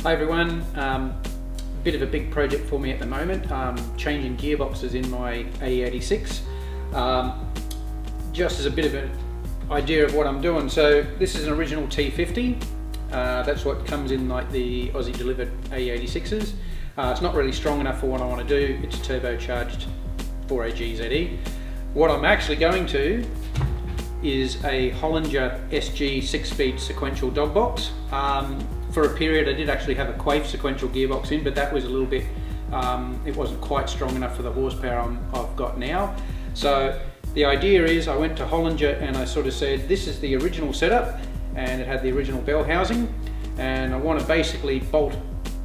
Hi everyone, bit of a big project for me at the moment, changing gearboxes in my AE86. Just as a bit of an idea of what I'm doing, so this is an original T50, that's what comes in like the Aussie delivered AE86s. It's not really strong enough for what I want to do. It's a turbocharged 4AG ZE. What I'm actually going to is a Holinger SG 6-speed sequential dog box. For a period I did actually have a Quaife sequential gearbox in, but that was a little bit, it wasn't quite strong enough for the horsepower I've got now. So the idea is I went to Holinger and I sort of said, this is the original setup, and it had the original bell housing, and I want to basically bolt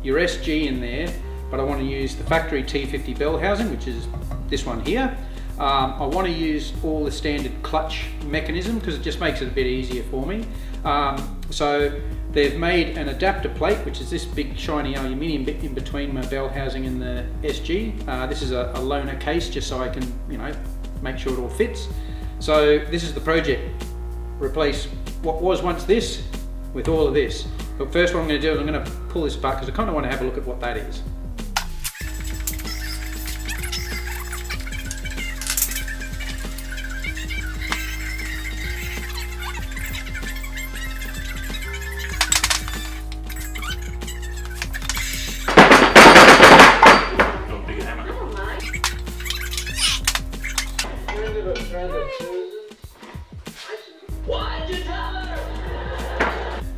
your SG in there, but I want to use the factory T50 bell housing, which is this one here. I want to use all the standard clutch mechanism because it just makes it a bit easier for me. So they've made an adapter plate, which is this big shiny aluminium bit in between my bell housing and the SG. This is a loaner case just so I can, you know, make sure it all fits. So this is the project. Replace what was once this with all of this. But first what I'm going to do is I'm going to pull this apart because I kind of want to have a look at what that is.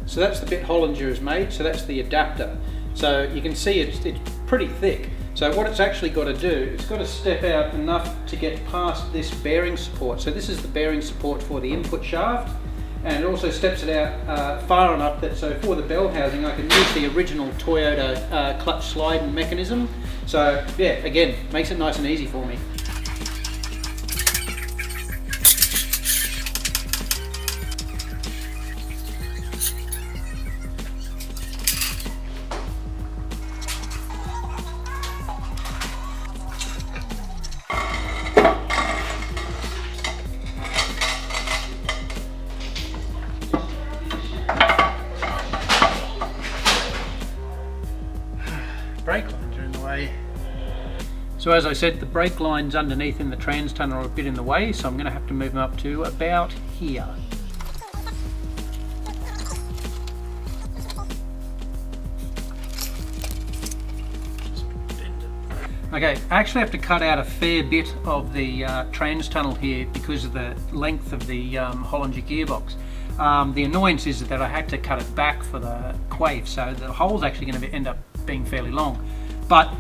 So that's the bit Holinger has made, so that's the adapter. So you can see it's pretty thick. So what it's actually got to do, it's got to step out enough to get past this bearing support. So this is the bearing support for the input shaft, and it also steps it out far enough that so for the bell housing I can use the original Toyota clutch slide mechanism. So yeah, again, makes it nice and easy for me. Brake lines are in the way. So as I said, the brake lines underneath in the trans tunnel are a bit in the way, so I'm going to have to move them up to about here. Okay, I actually have to cut out a fair bit of the trans tunnel here because of the length of the Holinger gearbox. The annoyance is that I had to cut it back for the Quaife, so the hole's actually going to end up being fairly long. But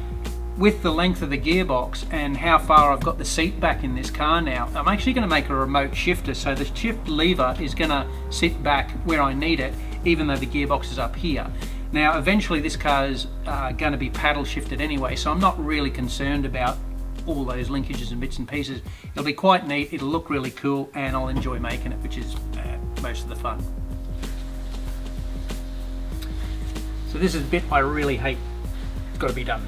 with the length of the gearbox and how far I've got the seat back in this car now, I'm actually going to make a remote shifter, so the shift lever is going to sit back where I need it, even though the gearbox is up here. Now eventually this car is going to be paddle shifted anyway, so I'm not really concerned about all those linkages and bits and pieces. It'll be quite neat, it'll look really cool, and I'll enjoy making it, which is most of the fun. So this is a bit I really hate. It's got to be done.